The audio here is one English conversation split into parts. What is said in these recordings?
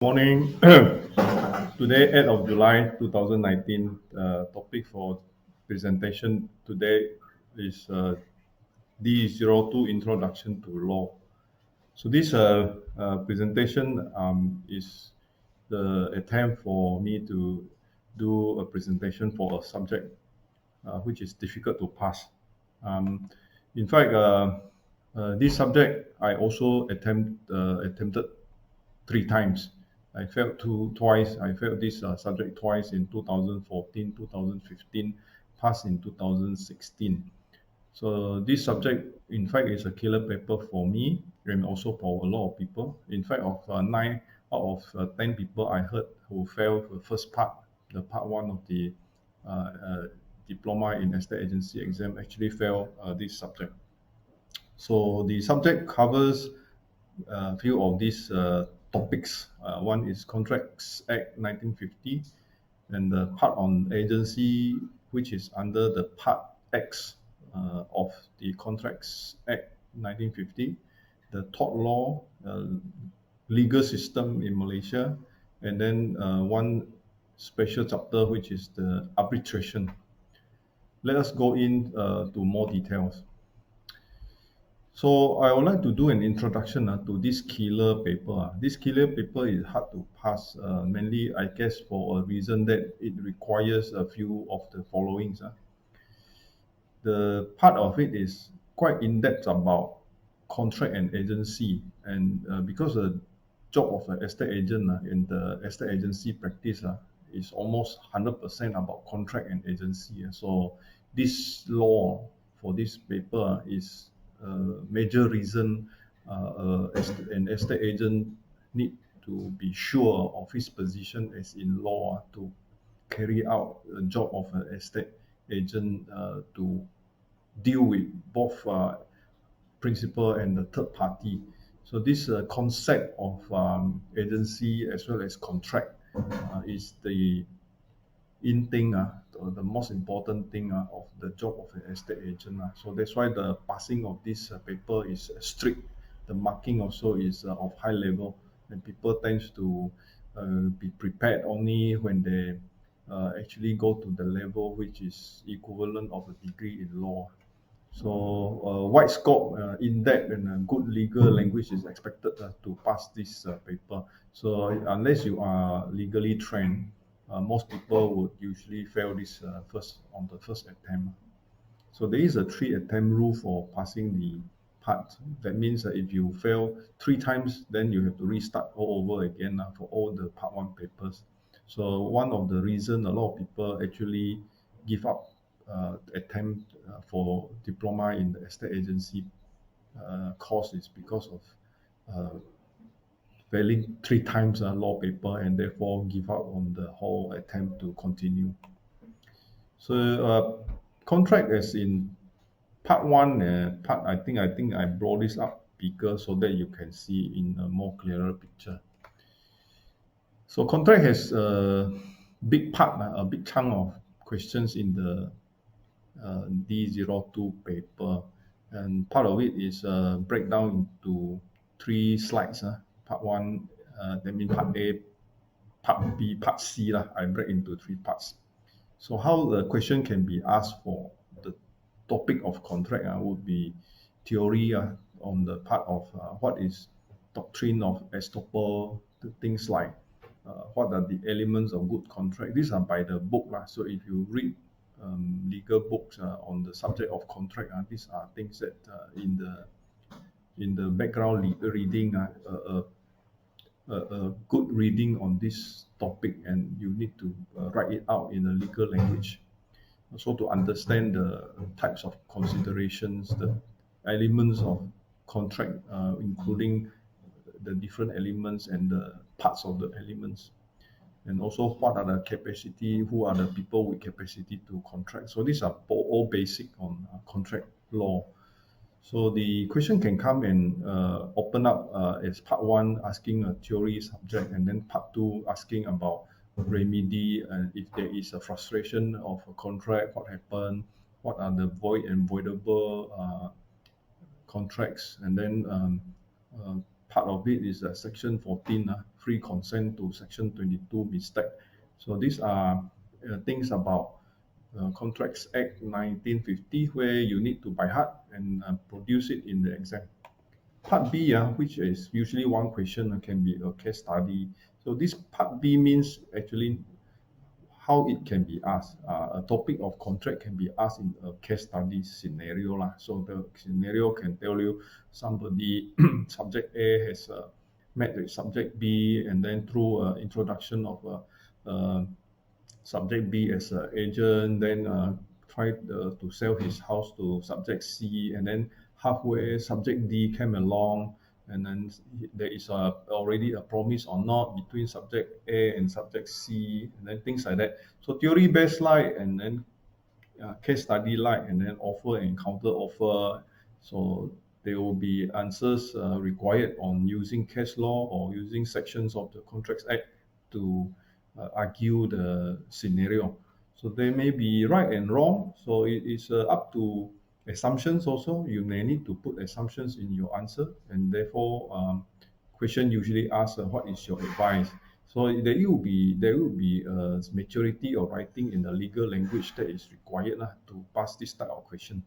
Morning. Today, 8th of July 2019, topic for presentation today is D02 Introduction to Law. So this presentation is the attempt for me to do a presentation for a subject which is difficult to pass. Um, in fact, this subject I also attempted three times. I failed twice. I failed this subject twice in 2014, 2015, passed in 2016. So this subject, in fact, is a killer paper for me and also for a lot of people. In fact, of nine out of 10 people I heard who failed the first part, the part one of the uh, uh, diploma in estate agency exam, actually failed this subject. So the subject covers a few of these topics. One is Contracts Act 1950, and the part on agency, which is under the Part X of the Contracts Act 1950, the tort law, legal system in Malaysia, and then one special chapter, which is the arbitration. Let us go in to more details. So I would like to do an introduction to this killer paper. This killer paper is hard to pass, mainly I guess for a reason that it requires a few of the followings. The part of it is quite in-depth about contract and agency, and because the job of an estate agent in the estate agency practice is almost 100% about contract and agency. So this law for this paper is a major reason an estate agent need to be sure of his position as in law to carry out a job of an estate agent to deal with both principal and the third party. So this concept of agency as well as contract is the in thing, or the most important thing of the job of an estate agent. So that's why the passing of this paper is strict. The marking also is of high level, and people tends to be prepared only when they actually go to the level which is equivalent of a degree in law. So wide scope, in-depth, and good legal language is expected to pass this paper. So unless you are legally trained, most people would usually fail this first attempt. So there is a three attempt rule for passing the part. That means that if you fail three times, then you have to restart all over again for all the part one papers. So one of the reason a lot of people actually give up attempt for diploma in the estate agency course is because of uh, failing three times a law paper and therefore give up on the whole attempt to continue. So contract as in part one, part I think I brought this up bigger so that you can see in a more clearer picture. So contract has a big part, a big chunk of questions in the D02 paper, and part of it is breakdown into three slides. Part one, that means part A, part B, part C. I break into three parts. So how the question can be asked for the topic of contract would be theory on the part of what is doctrine of estoppel, things like what are the elements of good contract. These are by the book. So if you read legal books on the subject of contract, these are things that in the background reading, a good reading on this topic, and you need to write it out in a legal language. Also to understand the types of considerations, the elements of contract, including the different elements and the parts of the elements, and also what are the capacity, who are the people with capacity to contract. So these are all basic on contract law. So the question can come and open up as part one asking a theory subject, and then part two asking about remedy, and if there is a frustration of a contract, what happened, what are the void and voidable contracts, and then part of it is section 14, free consent to Section 22 mistake. So these are things about Contracts Act 1950 where you need to by heart and produce it in the exam. Part B, which is usually one question, can be a case study. So this part B means actually how it can be asked. A topic of contract can be asked in a case study scenario lah. So the scenario can tell you somebody subject A has met with subject B, and then through introduction of subject B as an agent, then try to sell his house to subject C, and then halfway subject D came along, and then there is already a promise or not between subject A and subject C, and then things like that. So theory based like, and then case study like, and then offer and counter offer. So there will be answers required on using case law or using sections of the Contracts Act to argue the scenario. So they may be right and wrong. So it is up to assumptions also. You may need to put assumptions in your answer, and therefore question usually asks what is your advice. So there will be maturity of writing in the legal language that is required to pass this type of question.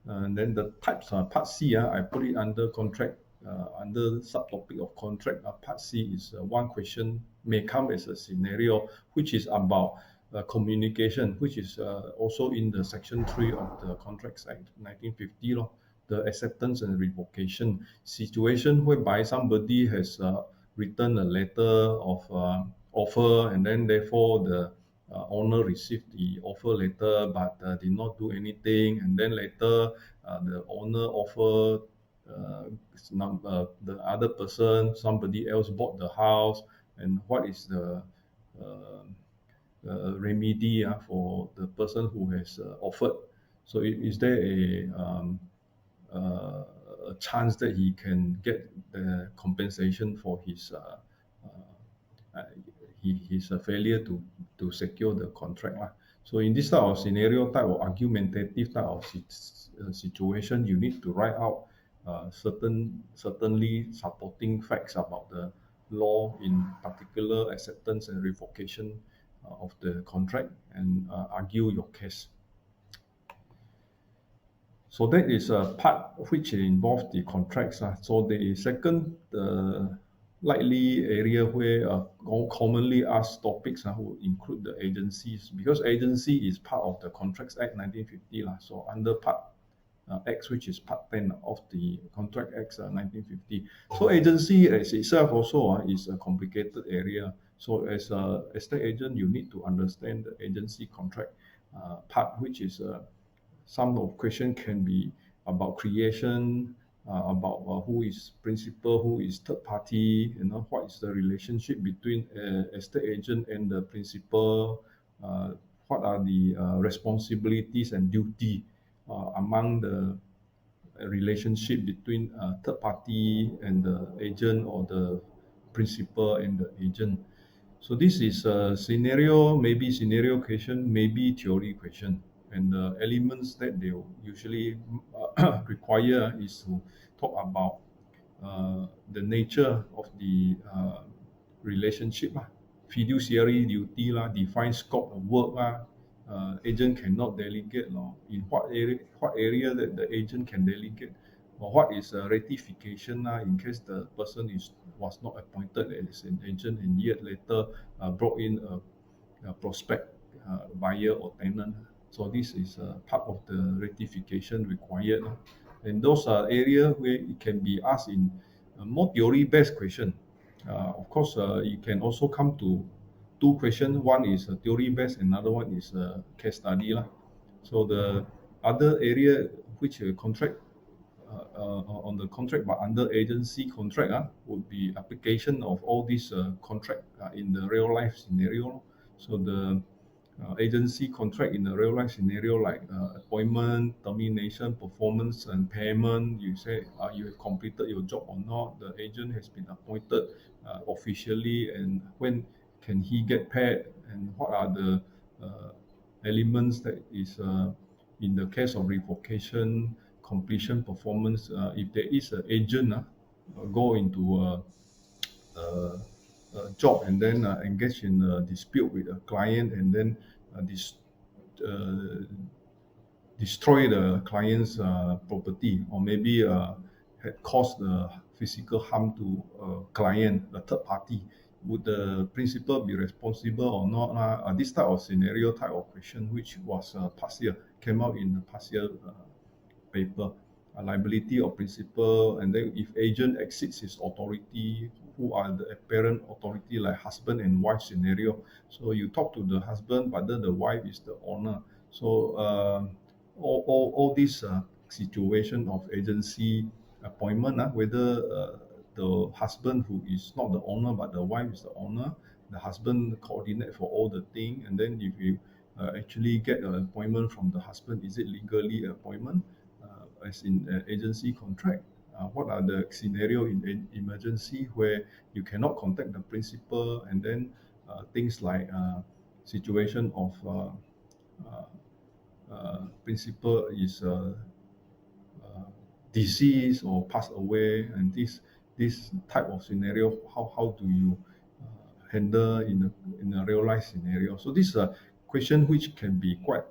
And then the types, part C, I put it under contract, under subtopic of contract. Part C is one question may come as a scenario, which is about communication, which is also in the Section 3 of the Contracts Act 1950, the acceptance and revocation situation whereby somebody has written a letter of offer, and then therefore the owner received the offer letter but did not do anything, and then later the owner offer the other person, somebody else bought the house, and what is the remedy for the person who has offered. So is there a chance that he can get the compensation for his failure to secure the contract lah. So in this type of scenario, type of argumentative type of situation, you need to write out certainly supporting facts about the law, in particular acceptance and revocation of the contract, and argue your case. So that is a part which involves the contracts. So the second likely area where commonly asked topics will include the agencies, because agency is part of the Contracts Act 1950. So under part X, which is part 10 of the Contract Act 1950. So agency as itself also is a complicated area. So as an estate agent, you need to understand the agency contract part, which is some of question can be about creation, about who is principal, who is third party, what is the relationship between estate agent and the principal, what are the responsibilities and duty among the relationship between third party and the agent, or the principal and the agent. So this is a scenario, maybe scenario question, maybe theory question. And the elements that they usually require is to talk about the nature of the relationship, fiduciary duty, define scope of work, agent cannot delegate, in what area that the agent can delegate, or what is ratification in case the person was not appointed as an agent and yet later brought in a prospect buyer or tenant. So this is part of the ratification required. And those are areas where it can be asked in a more theory-based question. Of course, you can also come to two questions. One is theory-based, another one is case study. So the other area which contract on the contract but under agency contract would be application of all these contract in the real life scenario. So the agency contract in a real life scenario, like appointment, termination, performance, and payment. You say you have completed your job or not. The agent has been appointed officially, and when can he get paid? And what are the elements that is in the case of revocation, completion, performance? If there is an agent go into job and then engage in a dispute with a client and then this uh, destroy the client's property, or maybe had caused physical harm to a client, a third party, would the principal be responsible or not? This type of scenario, type of question, which was past year, came out in the past year paper. Liability of principal, and then if agent exceeds his authority, who are the apparent authority, like husband and wife scenario. So you talk to the husband, but then the wife is the owner. So all these situation of agency appointment, whether the husband who is not the owner but the wife is the owner, the husband coordinate for all the thing, and then if you actually get an appointment from the husband, is it legally appointment as in agency contract? What are the scenario in an emergency where you cannot contact the principal, and then things like situation of principal is uh, deceased or passed away, and this type of scenario, how do you handle in a real life scenario? So this is a question which can be quite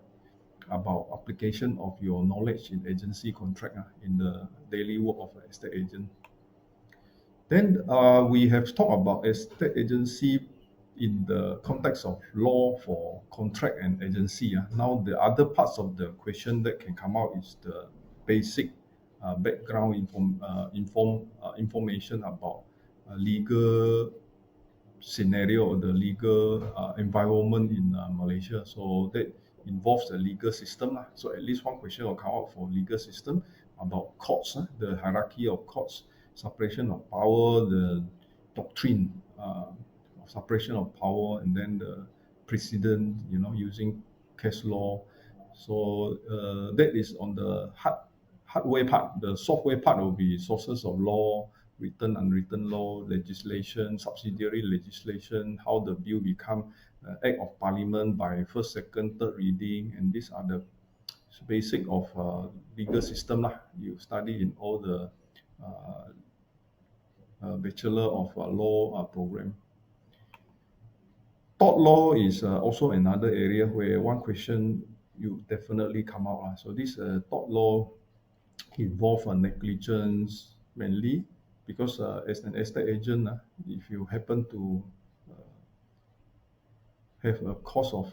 about application of your knowledge in agency contract in the daily work of an estate agent. Then we have talked about estate agency in the context of law for contract and agency. Now the other parts of the question that can come out is the basic background information about legal scenario or the legal environment in Malaysia. So that involves the legal system. So at least one question will come out for legal system about courts, the hierarchy of courts, separation of power, the doctrine of separation of power, and then the precedent, using case law. So that is on the hardware part. The software part will be sources of law, written, unwritten law, legislation, subsidiary legislation, how the bill become act of parliament by first, second, third reading, and these are the basic of legal system lah. You study in all the Bachelor of Law program. Tort law is also another area where one question you definitely come out. So this tort law involve negligence mainly, because as an estate agent, if you happen to have a cause of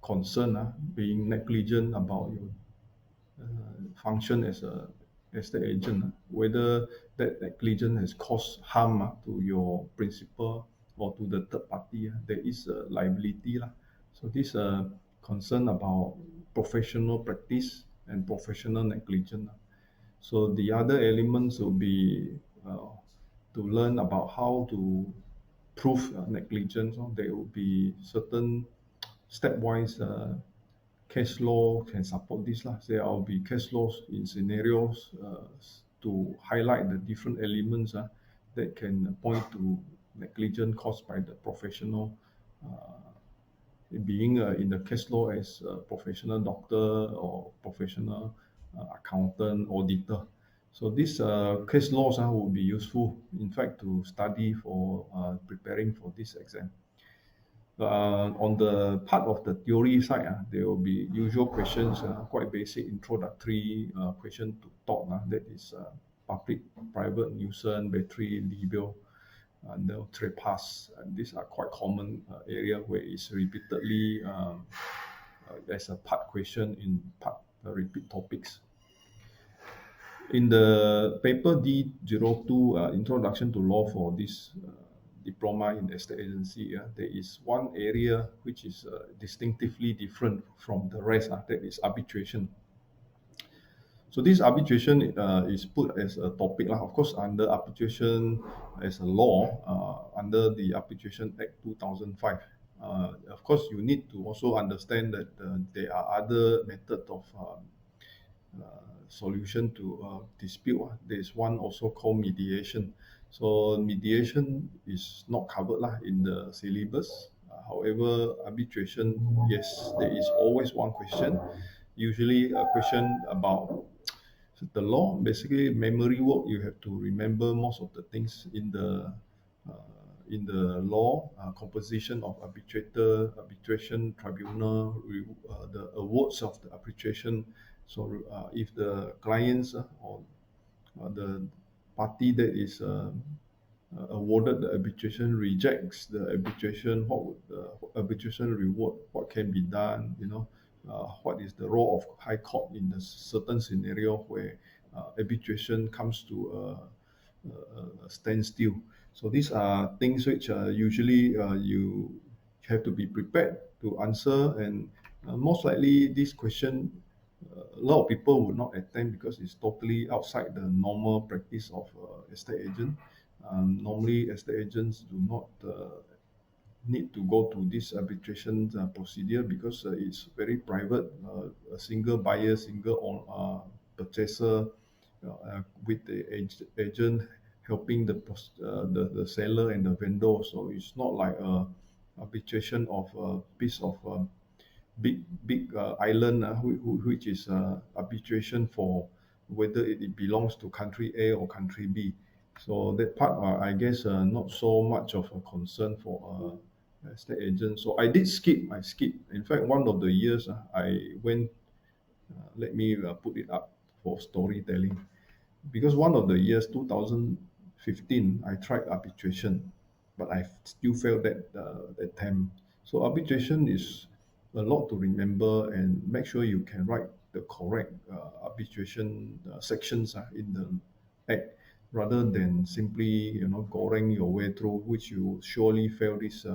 concern, being negligent about your function as a estate agent, whether that negligence has caused harm to your principal or to the third party, there is a liability. So this concern about professional practice and professional negligence. So the other elements will be to learn about how to prove negligence. There will be certain stepwise case law can support this. There will be case laws in scenarios to highlight the different elements that can point to negligence caused by the professional, being in the case law as a professional doctor or professional accountant, auditor. So these case laws will be useful, in fact, to study for preparing for this exam. On the part of the theory side, there will be usual questions, quite basic introductory question to tort. That is public, private nuisance, battery, libel, and the trespass. And these are quite common area where it's repeatedly as a part question in part repeat topics. In the paper D02, Introduction to Law for this diploma in estate agency, there is one area which is distinctively different from the rest, that is arbitration. So this arbitration is put as a topic, of course, under arbitration as a law, under the Arbitration Act 2005. Of course, you need to also understand that there are other methods of solution to dispute. There is one also called mediation. So mediation is not covered in the syllabus. However, arbitration, yes, there is always one question, usually a question about the law. Basically, memory work, you have to remember most of the things in the in the law, composition of arbitrator, arbitration tribunal, the awards of the arbitration. So if the clients or the party that is awarded the arbitration rejects the arbitration, what would the arbitration reward, what can be done, what is the role of high court in a certain scenario where arbitration comes to a standstill. So these are things which usually you have to be prepared to answer, and most likely this question a lot of people would not attempt because it's totally outside the normal practice of estate agent. Normally, estate agents do not need to go through this arbitration procedure because it's very private. A single buyer, purchaser, with the agent helping the seller and the vendor. So it's not like a arbitration of a piece of big island, which is arbitration for whether it belongs to country A or country B. So that part, I guess, not so much of a concern for estate agent. So I skip. In fact, one of the years I went, let me put it up for storytelling. Because one of the years, 2015, I tried arbitration, but I still failed that time. So arbitration is a lot to remember, and make sure you can write the correct arbitration sections in the act, rather than simply goreng your way through, which you surely fail this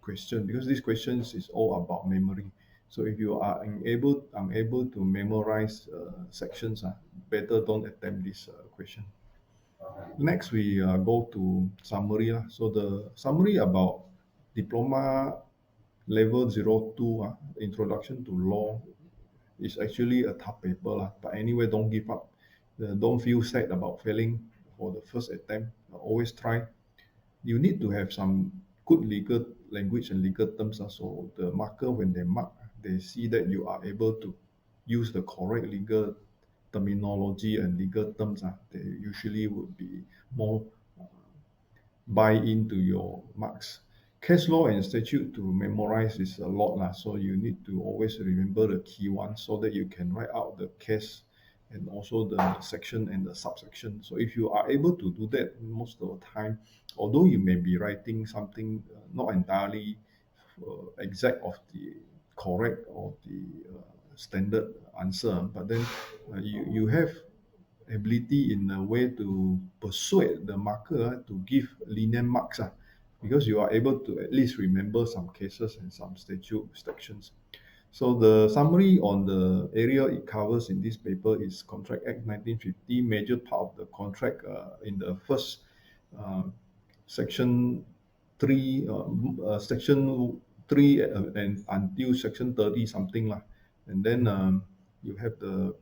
question, because this questions is all about memory. So if you are unable to memorize sections, better don't attempt this question. Next, we go to summary. So the summary about diploma level 02, introduction to law, is actually a tough paper. But anyway, don't give up. Don't feel sad about failing for the first attempt. Always try. You need to have some good legal language and legal terms. So the marker, when they mark, they see that you are able to use the correct legal terminology and legal terms. They usually would be more buy into your marks. Case law and statute to memorize is a lot, so you need to always remember the key ones so that you can write out the case and also the section and the subsection. So if you are able to do that most of the time, although you may be writing something not entirely exact of the correct or the standard answer, but then you have ability in a way to persuade the marker to give lenient marks, because you are able to at least remember some cases and some statute sections. So the summary on the area it covers in this paper is Contract Act 1950. Major part of the contract in the first uh, section 3, section 3 and until section 30 something lah. And then you have the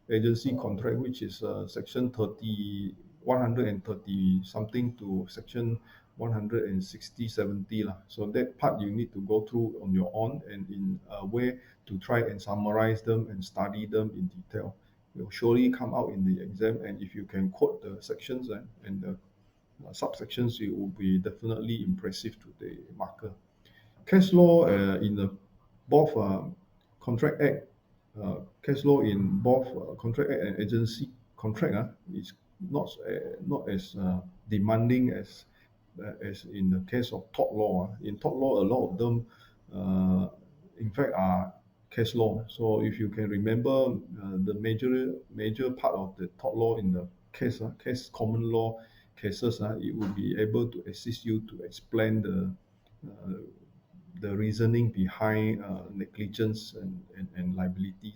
agency contract, which is section 30, 130 something to section 160, 70 lah. So that part you need to go through on your own and in a way to try and summarize them and study them in detail. It will surely come out in the exam, and if you can quote the sections and the subsections, it will be definitely impressive to the marker. Case law in the both contract act, case law in both contract act and agency contract is not as demanding as in the case of tort law. In tort law, a lot of them, in fact, are case law. So if you can remember the major part of the tort law in the case common law cases, it will be able to assist you to explain the reasoning behind negligence and liability.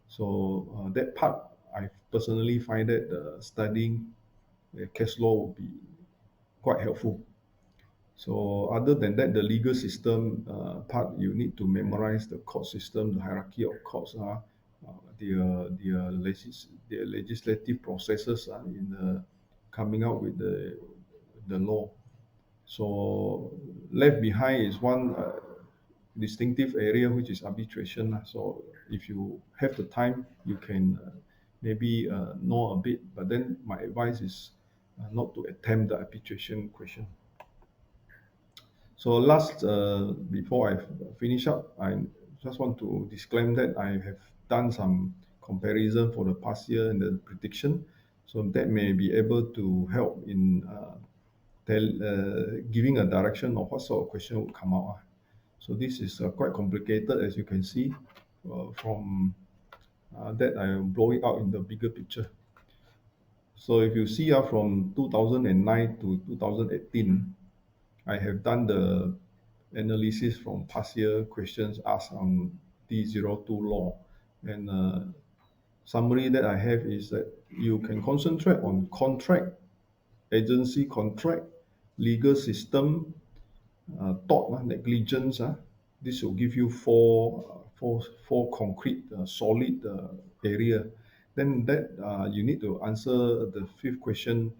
So that part, I personally find that studying case law will be quite helpful. So other than that, the legal system part, you need to memorize the court system, the hierarchy of courts, the legislative processes in the coming out with the law. So left behind is one distinctive area, which is arbitration. So if you have the time, you can maybe know a bit, but then my advice is not to attempt the arbitration question. So last, before I finish up, I just want to disclaim that I have done some comparison for the past year and the prediction, so that may be able to help in giving a direction of what sort of question would come out. So this is quite complicated, as you can see from that I will blow it out in the bigger picture. So if you see from 2009 to 2018, I have done the analysis from past year questions asked on D02 law. And summary that I have is that you can concentrate on contract, agency contract, legal system, tort, negligence. This will give you four concrete, solid area. Then that you need to answer the fifth question.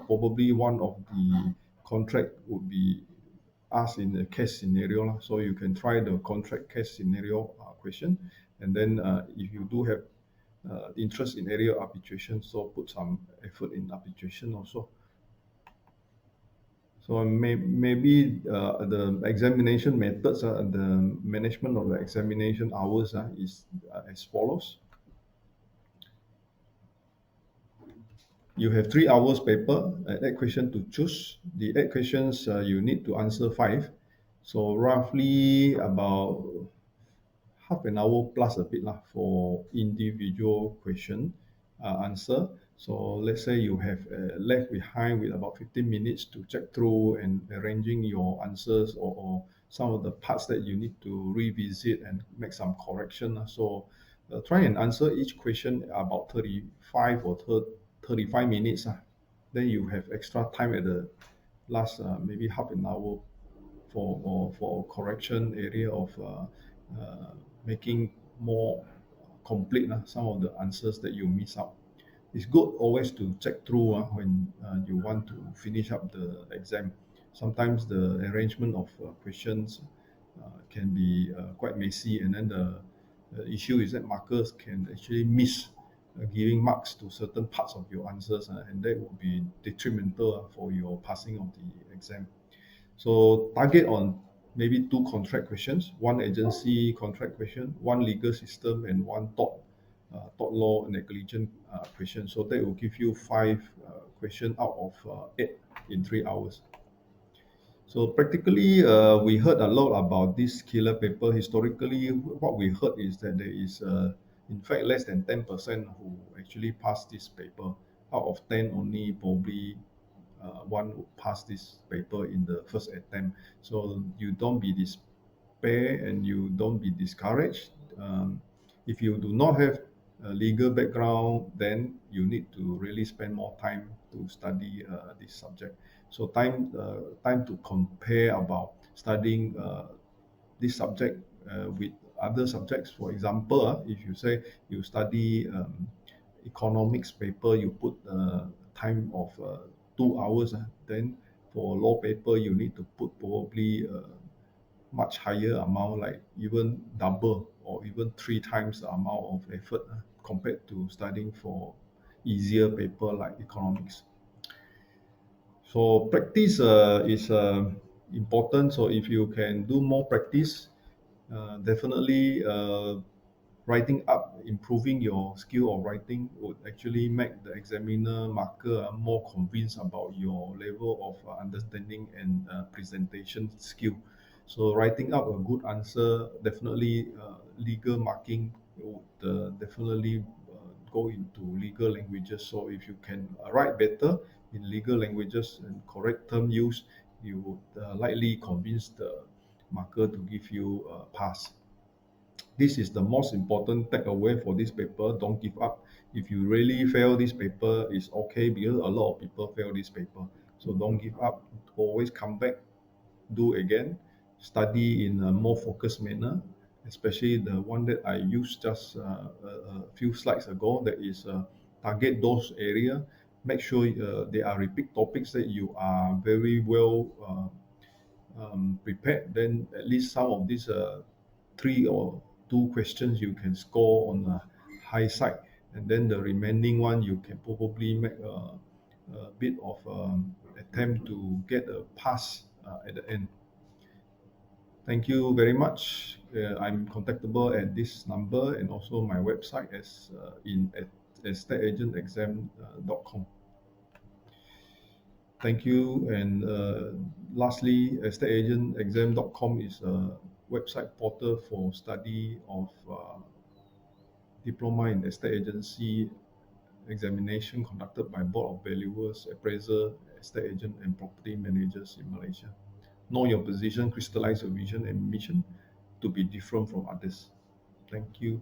Probably one of the contract would be asked in a case scenario lah. So you can try the contract case scenario question, and then if you do have interest in area arbitration, so put some effort in arbitration also. So maybe the examination methods, the management of the examination hours is as follows. You have 3 hours paper, 8 questions to choose. The 8 questions you need to answer 5. So roughly about half an hour plus a bit lah for individual question answer. So let's say you have left behind with about 15 minutes to check through and arranging your answers, or some of the parts that you need to revisit and make some correction. So try and answer each question about 35 or 35 minutes. Then you have extra time at the last maybe half an hour for correction area of making more complete some of the answers that you miss out. It's good always to check through when you want to finish up the exam. Sometimes the arrangement of questions can be quite messy, and then the issue is that markers can actually miss giving marks to certain parts of your answers, and that would be detrimental for your passing of the exam. So target on maybe 2 contract questions, 1 agency contract question, 1 legal system, and 1 tort law negligence question. So that will give you 5 questions out of 8 in 3 hours. So practically, we heard a lot about this killer paper. Historically, what we heard is that there is, in fact, less than 10% who actually pass this paper. Out of 10, only probably one would pass this paper in the first attempt. So you don't be despair and you don't be discouraged. If you do not have a legal background, then you need to really spend more time to study this subject. So time to compare about studying this subject with other subjects. For example, if you say you study economics paper, you put time of 2 hours, then for law paper you need to put probably much higher amount, like even double or even 3 times the amount of effort compared to studying for easier paper like economics. So practice is important. So if you can do more practice, definitely writing up, improving your skill of writing would actually make the examiner marker more convinced about your level of understanding and presentation skill. So writing up a good answer, definitely legal marking would definitely go into legal languages. So if you can write better in legal languages and correct term use, you would likely convince the marker to give you a pass. This is the most important takeaway for this paper. Don't give up. If you really fail this paper, it's okay, because a lot of people fail this paper. So don't give up. Always come back, do again, study in a more focused manner, especially the one that I used just a few slides ago, that is target those area. Make sure they are repeat topics that you are very well prepared. Then at least some of these 3 or 2 questions you can score on the high side, and then the remaining one you can probably make a bit of attempt to get a pass at the end. Thank you very much. I'm contactable at this number and also my website as in at estateagentexam.com. Thank you. And lastly, estateagentexam.com is a website portal for study of diploma in estate agency examination conducted by Board of Valuers, Appraiser, Estate Agent, and Property Managers in Malaysia. Know your position, crystallize your vision and mission to be different from others. Thank you.